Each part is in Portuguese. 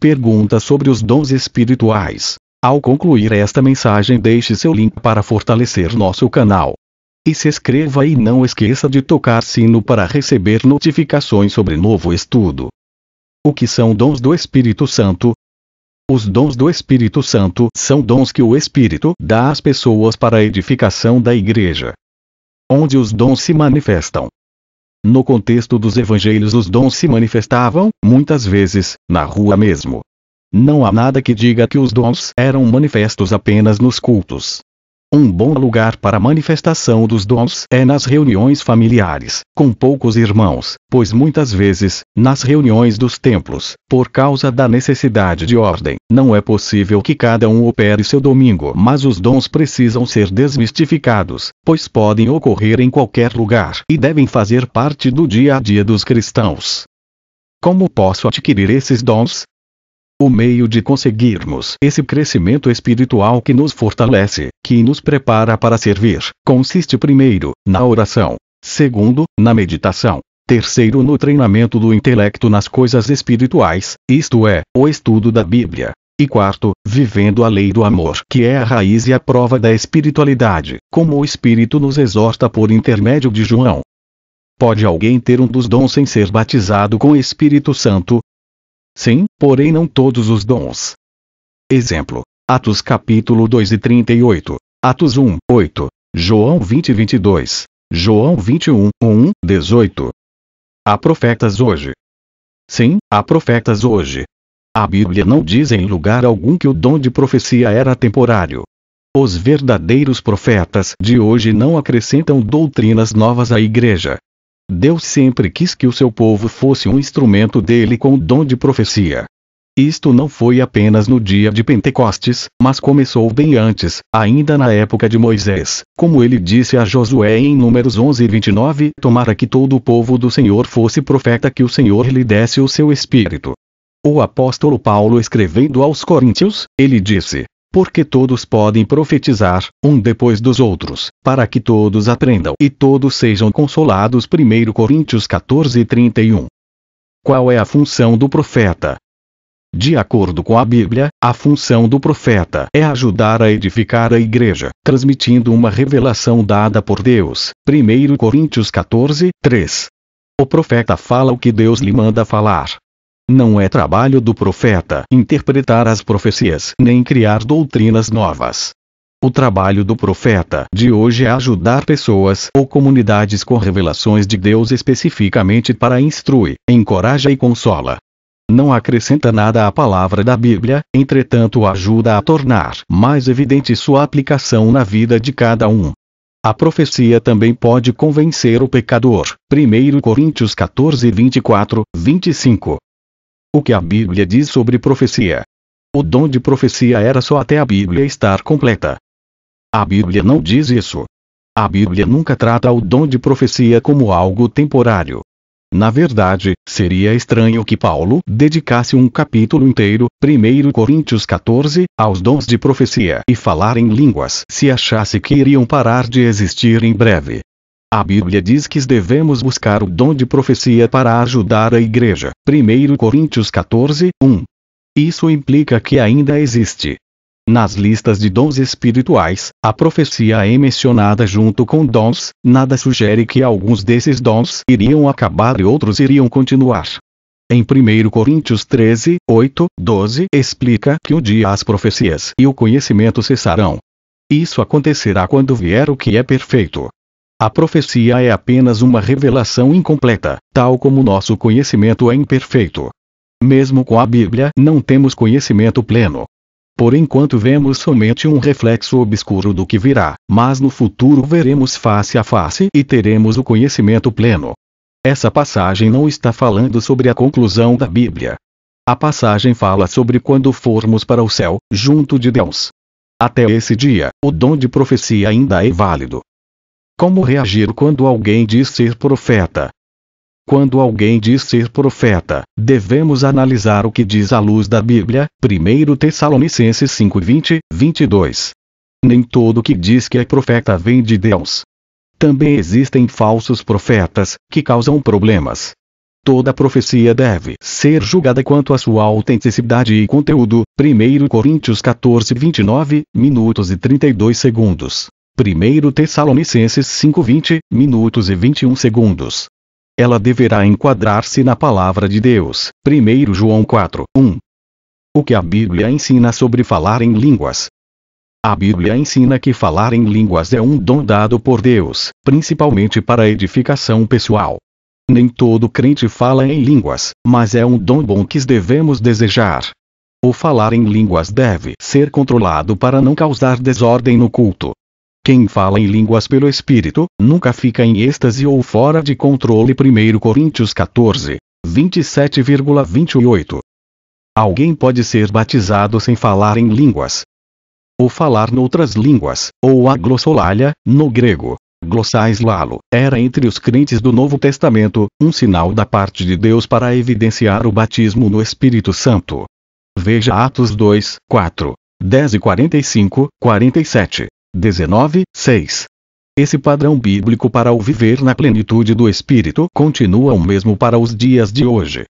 Pergunta sobre os dons espirituais. Ao concluir esta mensagem, deixe seu link para fortalecer nosso canal. E se inscreva e não esqueça de tocar sino para receber notificações sobre novo estudo. O que são dons do Espírito Santo? Os dons do Espírito Santo são dons que o Espírito dá às pessoas para a edificação da igreja. Onde os dons se manifestam? No contexto dos evangelhos, os dons se manifestavam, muitas vezes, na rua mesmo. Não há nada que diga que os dons eram manifestos apenas nos cultos. Um bom lugar para a manifestação dos dons é nas reuniões familiares, com poucos irmãos, pois muitas vezes, nas reuniões dos templos, por causa da necessidade de ordem, não é possível que cada um opere seu domingo, mas os dons precisam ser desmistificados, pois podem ocorrer em qualquer lugar e devem fazer parte do dia a dia dos cristãos. Como posso adquirir esses dons? O meio de conseguirmos esse crescimento espiritual que nos fortalece, que nos prepara para servir, consiste primeiro, na oração, segundo, na meditação, terceiro, no treinamento do intelecto nas coisas espirituais, isto é, o estudo da Bíblia, e quarto, vivendo a lei do amor, que é a raiz e a prova da espiritualidade, como o Espírito nos exorta por intermédio de João. Pode alguém ter um dos dons sem ser batizado com o Espírito Santo? Sim, porém não todos os dons. Exemplo: Atos capítulo 2 e 38, Atos 1, 8, João 20 22, João 21, 1, 18. Há profetas hoje. Sim, há profetas hoje. A Bíblia não diz em lugar algum que o dom de profecia era temporário. Os verdadeiros profetas de hoje não acrescentam doutrinas novas à igreja. Deus sempre quis que o seu povo fosse um instrumento dele com o dom de profecia. Isto não foi apenas no dia de Pentecostes, mas começou bem antes, ainda na época de Moisés, como ele disse a Josué em Números 11 e 29, tomara que todo o povo do Senhor fosse profeta, que o Senhor lhe desse o seu espírito. O apóstolo Paulo, escrevendo aos Coríntios, ele disse: porque todos podem profetizar, um depois dos outros, para que todos aprendam e todos sejam consolados. 1 Coríntios 14 31. Qual é a função do profeta? De acordo com a Bíblia, a função do profeta é ajudar a edificar a igreja, transmitindo uma revelação dada por Deus. 1 Coríntios 14, 3. O profeta fala o que Deus lhe manda falar. Não é trabalho do profeta interpretar as profecias nem criar doutrinas novas. O trabalho do profeta de hoje é ajudar pessoas ou comunidades com revelações de Deus especificamente para instruir, encoraja e consola. Não acrescenta nada à palavra da Bíblia, entretanto ajuda a tornar mais evidente sua aplicação na vida de cada um. A profecia também pode convencer o pecador. 1 Coríntios 14 24, 25. O que a Bíblia diz sobre profecia? O dom de profecia era só até a Bíblia estar completa. A Bíblia não diz isso. A Bíblia nunca trata o dom de profecia como algo temporário. Na verdade, seria estranho que Paulo dedicasse um capítulo inteiro, 1 Coríntios 14, aos dons de profecia e falar em línguas, se achasse que iriam parar de existir em breve. A Bíblia diz que devemos buscar o dom de profecia para ajudar a igreja. 1 Coríntios 14, 1. Isso implica que ainda existe. Nas listas de dons espirituais, a profecia é mencionada junto com dons, nada sugere que alguns desses dons iriam acabar e outros iriam continuar. Em 1 Coríntios 13, 8, 12 explica que um dia as profecias e o conhecimento cessarão. Isso acontecerá quando vier o que é perfeito. A profecia é apenas uma revelação incompleta, tal como nosso conhecimento é imperfeito. Mesmo com a Bíblia, não temos conhecimento pleno. Por enquanto vemos somente um reflexo obscuro do que virá, mas no futuro veremos face a face e teremos o conhecimento pleno. Essa passagem não está falando sobre a conclusão da Bíblia. A passagem fala sobre quando formos para o céu, junto de Deus. Até esse dia, o dom de profecia ainda é válido. Como reagir quando alguém diz ser profeta? Quando alguém diz ser profeta, devemos analisar o que diz à luz da Bíblia. 1 Tessalonicenses 5:20, 22. Nem todo que diz que é profeta vem de Deus. Também existem falsos profetas, que causam problemas. Toda profecia deve ser julgada quanto à sua autenticidade e conteúdo. 1 Coríntios 14, 29 minutos e 32 segundos. 1 Tessalonicenses 5, 20 minutos e 21 segundos. Ela deverá enquadrar-se na palavra de Deus. 1 João 4, 1. O que a Bíblia ensina sobre falar em línguas? A Bíblia ensina que falar em línguas é um dom dado por Deus, principalmente para a edificação pessoal. Nem todo crente fala em línguas, mas é um dom bom que devemos desejar. O falar em línguas deve ser controlado para não causar desordem no culto. Quem fala em línguas pelo Espírito, nunca fica em êxtase ou fora de controle. 1 Coríntios 14, 27,28. Alguém pode ser batizado sem falar em línguas. O falar noutras línguas, ou a glossolalia, no grego, glossais lalo, era entre os crentes do Novo Testamento, um sinal da parte de Deus para evidenciar o batismo no Espírito Santo. Veja Atos 2, 4, 10 e 45, 47, 19, 6. Esse padrão bíblico para o viver na plenitude do Espírito continua o mesmo para os dias de hoje.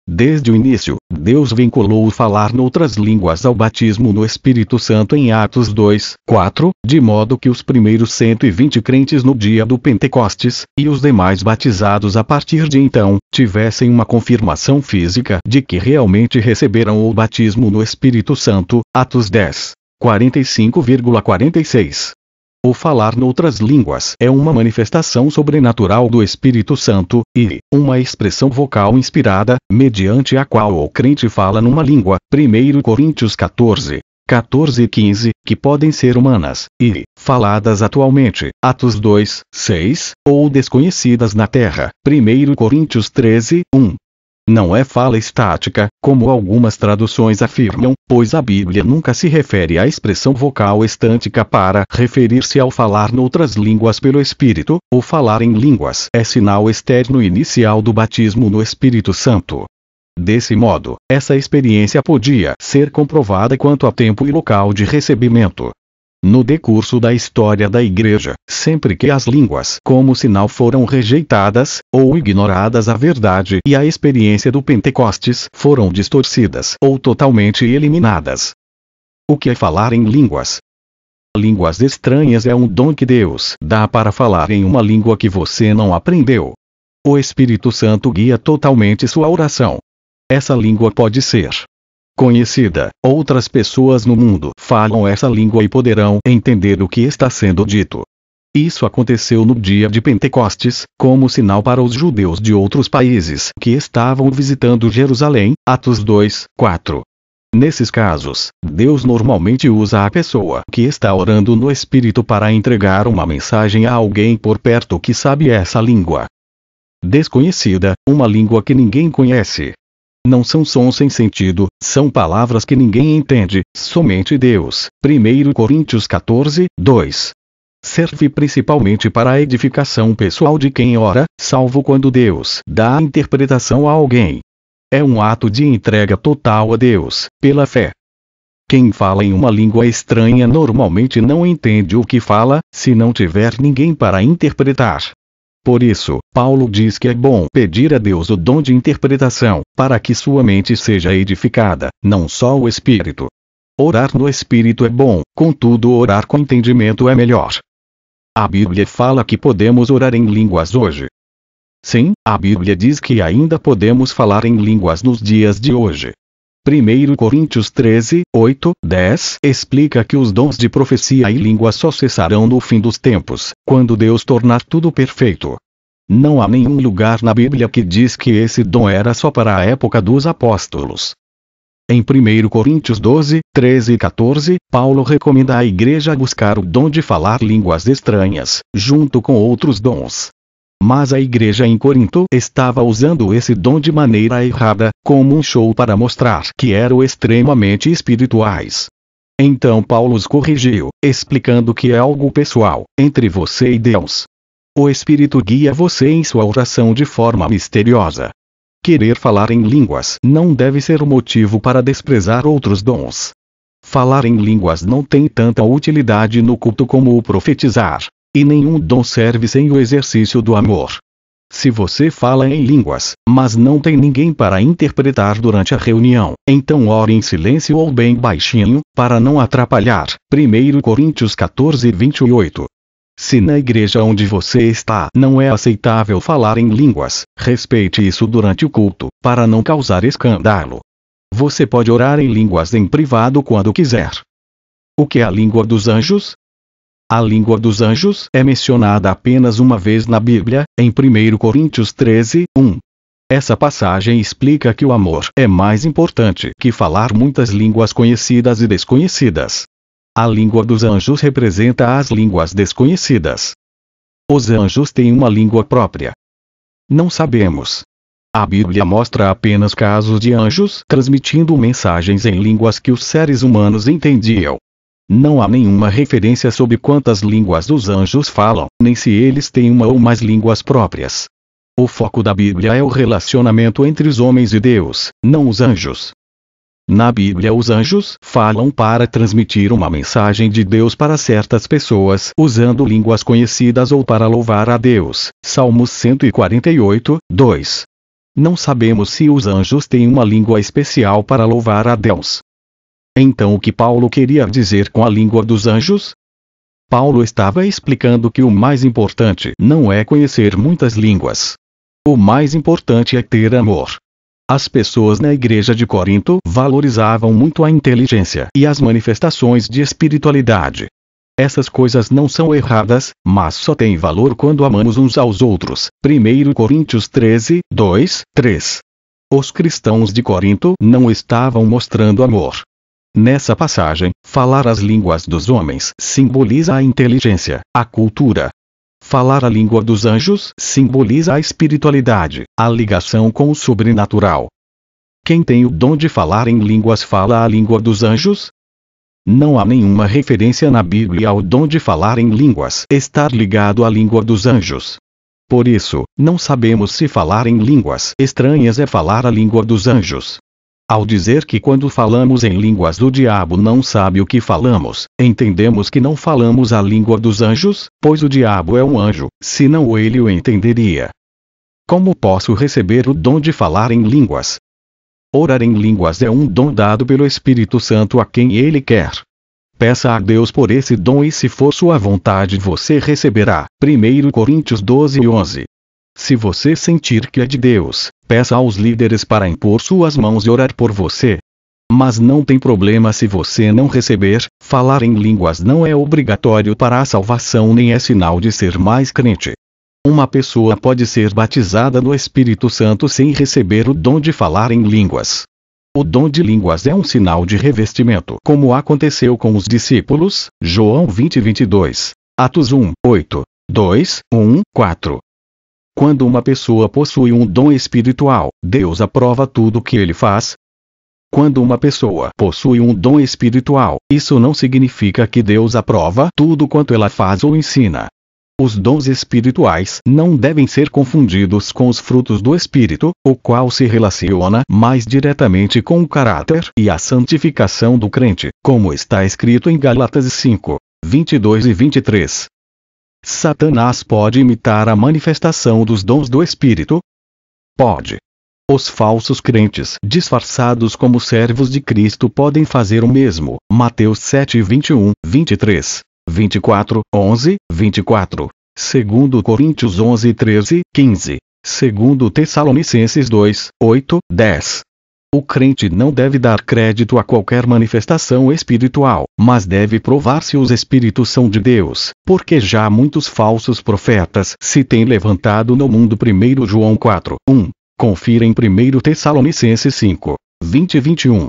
Desde o início, Deus vinculou o falar noutras línguas ao batismo no Espírito Santo em Atos 2, 4, de modo que os primeiros 120 crentes no dia do Pentecostes, e os demais batizados a partir de então, tivessem uma confirmação física de que realmente receberam o batismo no Espírito Santo. Atos 10, 45,46. O falar noutras línguas é uma manifestação sobrenatural do Espírito Santo, e uma expressão vocal inspirada, mediante a qual o crente fala numa língua. 1 Coríntios 14, 14 e 15, que podem ser humanas, e faladas atualmente. Atos 2, 6, ou desconhecidas na terra. 1 Coríntios 13, 1. Não é fala estática, como algumas traduções afirmam, pois a Bíblia nunca se refere à expressão vocal estântica para referir-se ao falar noutras línguas pelo Espírito. O falar em línguas é sinal externo inicial do batismo no Espírito Santo. Desse modo, essa experiência podia ser comprovada quanto a tempo e local de recebimento. No decurso da história da Igreja, sempre que as línguas como sinal foram rejeitadas, ou ignoradas, a verdade e a experiência do Pentecostes foram distorcidas ou totalmente eliminadas. O que é falar em línguas? Línguas estranhas é um dom que Deus dá para falar em uma língua que você não aprendeu. O Espírito Santo guia totalmente sua oração. Essa língua pode ser conhecida. Outras pessoas no mundo falam essa língua e poderão entender o que está sendo dito. Isso aconteceu no dia de Pentecostes, como sinal para os judeus de outros países que estavam visitando Jerusalém. Atos 2, 4. Nesses casos, Deus normalmente usa a pessoa que está orando no Espírito para entregar uma mensagem a alguém por perto que sabe essa língua desconhecida, uma língua que ninguém conhece. Não são sons sem sentido, são palavras que ninguém entende, somente Deus. 1 Coríntios 14, 2. Serve principalmente para a edificação pessoal de quem ora, salvo quando Deus dá a interpretação a alguém. É um ato de entrega total a Deus, pela fé. Quem fala em uma língua estranha normalmente não entende o que fala, se não tiver ninguém para interpretar. Por isso, Paulo diz que é bom pedir a Deus o dom de interpretação, para que sua mente seja edificada, não só o Espírito. Orar no Espírito é bom, contudo orar com entendimento é melhor. A Bíblia fala que podemos orar em línguas hoje. Sim, a Bíblia diz que ainda podemos falar em línguas nos dias de hoje. 1 Coríntios 13, 8, 10 explica que os dons de profecia e língua só cessarão no fim dos tempos, quando Deus tornar tudo perfeito. Não há nenhum lugar na Bíblia que diz que esse dom era só para a época dos apóstolos. Em 1 Coríntios 12, 13 e 14, Paulo recomenda à igreja buscar o dom de falar línguas estranhas, junto com outros dons. Mas a igreja em Corinto estava usando esse dom de maneira errada, como um show para mostrar que eram extremamente espirituais. Então Paulo os corrigiu, explicando que é algo pessoal, entre você e Deus. O Espírito guia você em sua oração de forma misteriosa. Querer falar em línguas não deve ser o motivo para desprezar outros dons. Falar em línguas não tem tanta utilidade no culto como o profetizar. E nenhum dom serve sem o exercício do amor. Se você fala em línguas, mas não tem ninguém para interpretar durante a reunião, então ore em silêncio ou bem baixinho, para não atrapalhar. 1 Coríntios 14:28. Se na igreja onde você está não é aceitável falar em línguas, respeite isso durante o culto, para não causar escândalo. Você pode orar em línguas em privado quando quiser. O que é a língua dos anjos? A língua dos anjos é mencionada apenas uma vez na Bíblia, em 1 Coríntios 13:1. Essa passagem explica que o amor é mais importante que falar muitas línguas conhecidas e desconhecidas. A língua dos anjos representa as línguas desconhecidas. Os anjos têm uma língua própria. Não sabemos. A Bíblia mostra apenas casos de anjos transmitindo mensagens em línguas que os seres humanos entendiam. Não há nenhuma referência sobre quantas línguas os anjos falam, nem se eles têm uma ou mais línguas próprias. O foco da Bíblia é o relacionamento entre os homens e Deus, não os anjos. Na Bíblia os anjos falam para transmitir uma mensagem de Deus para certas pessoas usando línguas conhecidas ou para louvar a Deus. Salmos 148:2. Não sabemos se os anjos têm uma língua especial para louvar a Deus. Então o que Paulo queria dizer com a língua dos anjos? Paulo estava explicando que o mais importante não é conhecer muitas línguas. O mais importante é ter amor. As pessoas na igreja de Corinto valorizavam muito a inteligência e as manifestações de espiritualidade. Essas coisas não são erradas, mas só têm valor quando amamos uns aos outros. 1 Coríntios 13:2-3. Os cristãos de Corinto não estavam mostrando amor. Nessa passagem, falar as línguas dos homens simboliza a inteligência, a cultura. Falar a língua dos anjos simboliza a espiritualidade, a ligação com o sobrenatural. Quem tem o dom de falar em línguas fala a língua dos anjos? Não há nenhuma referência na Bíblia ao dom de falar em línguas estar ligado à língua dos anjos. Por isso, não sabemos se falar em línguas estranhas é falar a língua dos anjos. Ao dizer que quando falamos em línguas o diabo não sabe o que falamos, entendemos que não falamos a língua dos anjos, pois o diabo é um anjo, senão ele o entenderia. Como posso receber o dom de falar em línguas? Orar em línguas é um dom dado pelo Espírito Santo a quem ele quer. Peça a Deus por esse dom e se for sua vontade você receberá. 1 Coríntios 12:11. Se você sentir que é de Deus, peça aos líderes para impor suas mãos e orar por você. Mas não tem problema se você não receber, falar em línguas não é obrigatório para a salvação nem é sinal de ser mais crente. Uma pessoa pode ser batizada no Espírito Santo sem receber o dom de falar em línguas. O dom de línguas é um sinal de revestimento, como aconteceu com os discípulos, João 20:22, Atos 1:8, 2:1-4. Quando uma pessoa possui um dom espiritual, Deus aprova tudo o que ele faz. Quando uma pessoa possui um dom espiritual, isso não significa que Deus aprova tudo quanto ela faz ou ensina. Os dons espirituais não devem ser confundidos com os frutos do Espírito, o qual se relaciona mais diretamente com o caráter e a santificação do crente, como está escrito em Gálatas 5:22-23. Satanás pode imitar a manifestação dos dons do Espírito? Pode. Os falsos crentes disfarçados como servos de Cristo podem fazer o mesmo. Mateus 7:21, 23, 24, 11, 24. 2 Coríntios 11, 13, 15. 2 Tessalonicenses 2, 8, 10. O crente não deve dar crédito a qualquer manifestação espiritual, mas deve provar se os espíritos são de Deus, porque já muitos falsos profetas se têm levantado no mundo. 1 João 4, 1. Confira em 1 Tessalonicenses 5, 20 e 21.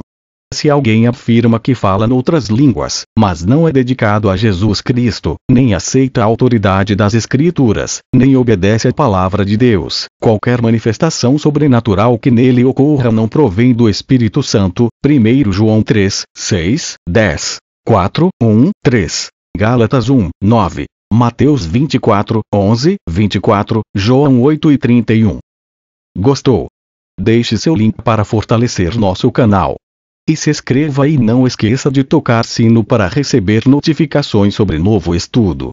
Se alguém afirma que fala noutras línguas, mas não é dedicado a Jesus Cristo, nem aceita a autoridade das Escrituras, nem obedece à palavra de Deus, qualquer manifestação sobrenatural que nele ocorra não provém do Espírito Santo. 1 João 3, 6, 10, 4, 1, 3, Gálatas 1, 9, Mateus 24, 11, 24, João 8 e 31. Gostou? Deixe seu link para fortalecer nosso canal. E se inscreva e não esqueça de tocar sino para receber notificações sobre novo estudo.